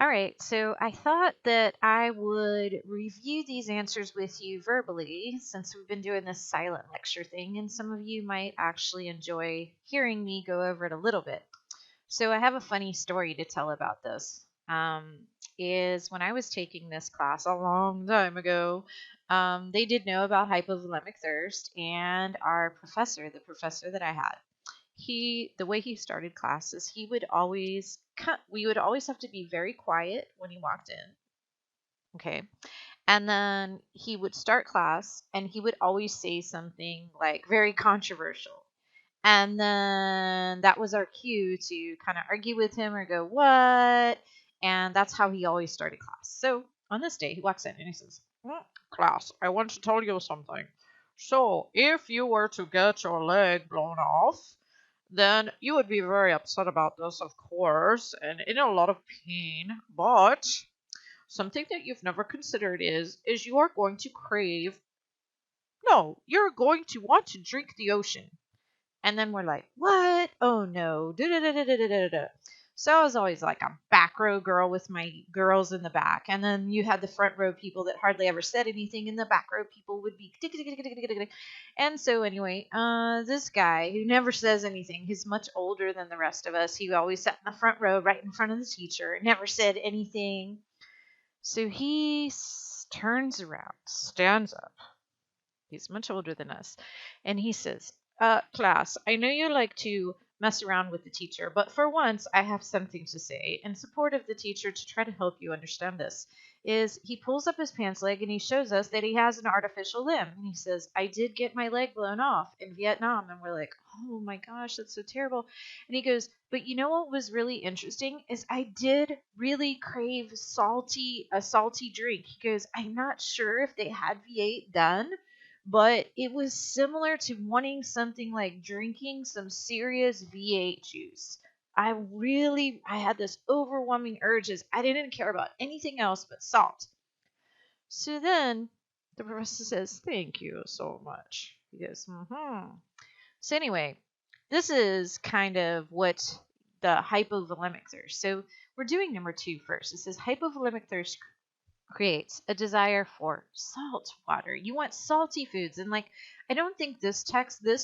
All right, so I thought that I would review these answers with you verbally since we've been doing this silent lecture thing, and some of you might actually enjoy hearing me go over it a little bit. So I have a funny story to tell about this. Is when I was taking this class a long time ago, they did know about hypovolemic thirst, and our professor, the professor that I had, the way he started classes, we would always have to be very quiet when he walked in. Okay. And then he would start class and he would always say something like very controversial. And then that was our cue to kind of argue with him or go, "What?" And that's how he always started class. So on this day, he walks in and he says, "Class, I want to tell you something. So, if you were to get your leg blown off, then you would be very upset about this, of course, and in a lot of pain. But something that you've never considered is you are going to crave. No, you're going to want to drink the ocean." And then we're like, "What? Oh no. Da, da, da, da, da, da, da." So I was always like a back row girl with my girls in the back. And then you had the front row people that hardly ever said anything, and the back row people would be. And so, anyway, this guy who never says anything, he's much older than the rest of us. He always sat in the front row right in front of the teacher, never said anything. So he turns around, stands up. He's much older than us. And he says, "Class, I know you like to mess around with the teacher, but for once I have something to say in support of the teacher to try to help you understand this." Is he pulls up his pants leg and he shows us that he has an artificial limb. And he says, "I did get my leg blown off in Vietnam." And we're like, "Oh my gosh, that's so terrible." And he goes, "But you know what was really interesting is I did really crave a salty drink." He goes, "I'm not sure if they had V8 done, but it was similar to wanting something like drinking some serious V8 juice. I had this overwhelming urges. I didn't care about anything else but salt." So then the professor says, "Thank you so much." He goes, "Mm-hmm." So anyway, this is kind of what the hypovolemic thirst. So we're doing number 2 first. It says hypovolemic thirst creates a desire for salt water. You want salty foods. And I don't think this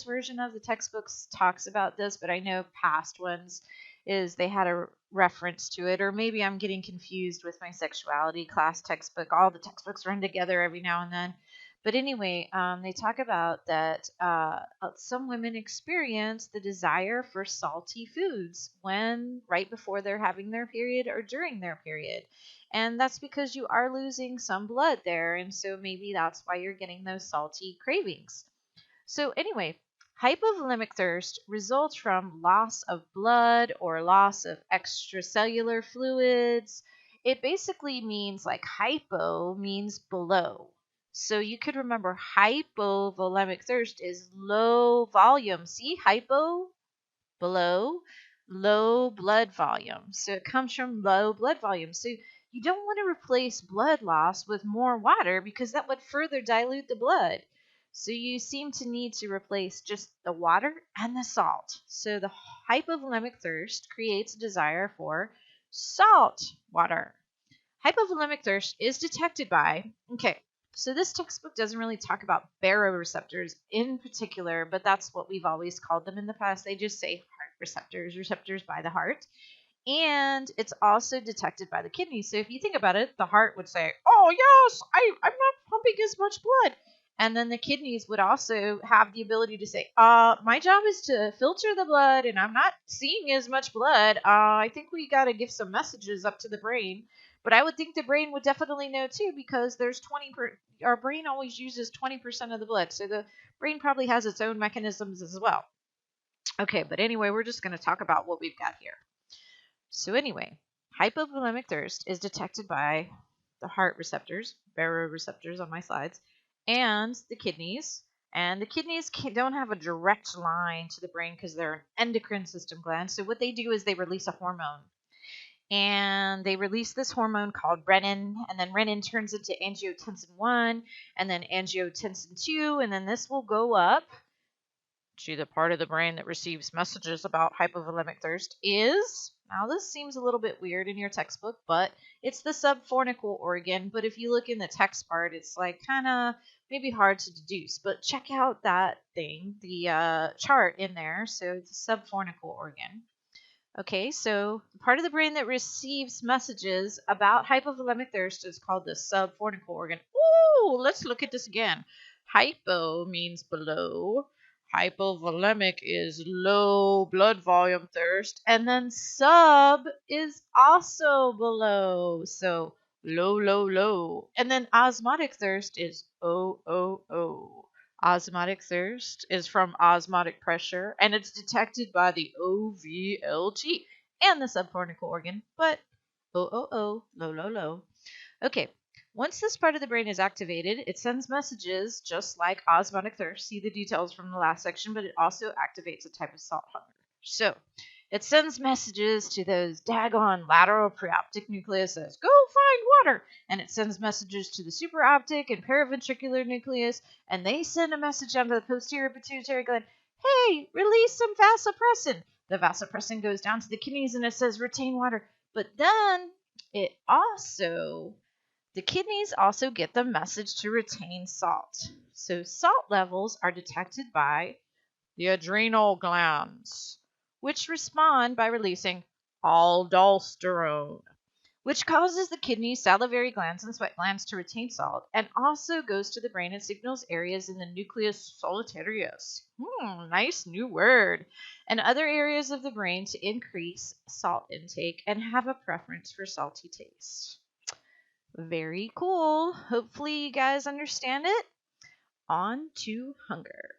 version of the textbooks talks about this, but I know past ones they had a reference to it. Or maybe I'm getting confused with my sexuality class textbook. All the textbooks run together every now and then. But anyway, they talk about that some women experience the desire for salty foods right before they're having their period or during their period. And that's because you are losing some blood there. And so maybe that's why you're getting those salty cravings. So, anyway, hypovolemic thirst results from loss of blood or loss of extracellular fluids. It basically means hypo means below. So you could remember hypovolemic thirst is low volume. See, hypo, below, low blood volume. So it comes from low blood volume. So you don't want to replace blood loss with more water because that would further dilute the blood. So you seem to need to replace just the water and the salt. So the hypovolemic thirst creates a desire for salt water. Hypovolemic thirst is detected by, okay, so this textbook doesn't really talk about baroreceptors in particular, but that's what we've always called them in the past. They just say heart receptors by the heart. And it's also detected by the kidneys. So if you think about it, the heart would say, "Oh, yes, I'm not pumping as much blood." And then the kidneys would also have the ability to say, "My job is to filter the blood and I'm not seeing as much blood. I think we got to give some messages up to the brain." But I would think the brain would definitely know too, because our brain always uses 20% of the blood. So the brain probably has its own mechanisms as well. Okay, but anyway, we're just going to talk about what we've got here. So anyway, hypovolemic thirst is detected by the heart receptors, baroreceptors on my slides, and the kidneys. And the kidneys don't have a direct line to the brain because they're an endocrine system gland. So what they do is they release a hormone. And they release this hormone called renin, and then renin turns into angiotensin 1, and then angiotensin 2, and then this will go up to the part of the brain that receives messages about hypovolemic thirst is, now this seems a little bit weird in your textbook, but it's the subfornical organ. But if you look in the text part, it's like kind of maybe hard to deduce. But check out that thing, the chart in there. So it's the subfornical organ. Okay, so the part of the brain that receives messages about hypovolemic thirst is called the subfornical organ. Ooh, let's look at this again. Hypo means below. Hypovolemic is low blood volume thirst. And then sub is also below. So low, low, low. And then osmotic thirst is O, O, O. Osmotic thirst is from osmotic pressure, and it's detected by the OVLT and the subcortical organ, but OOO, low, low, low. Okay, once this part of the brain is activated, it sends messages just like osmotic thirst. See the details from the last section, but it also activates a type of salt hunger. So it sends messages to those daggone lateral preoptic nucleus that says, go find water. And it sends messages to the supraoptic and paraventricular nucleus, and they send a message down to the posterior pituitary gland, hey, release some vasopressin. The vasopressin goes down to the kidneys and it says retain water. But then it also, the kidneys also get the message to retain salt. So salt levels are detected by the adrenal glands, which respond by releasing aldosterone, which causes the kidneys, salivary glands, and sweat glands to retain salt, and also goes to the brain and signals areas in the nucleus solitarius. Nice new word. And other areas of the brain to increase salt intake and have a preference for salty taste. Very cool. Hopefully you guys understand it. On to hunger.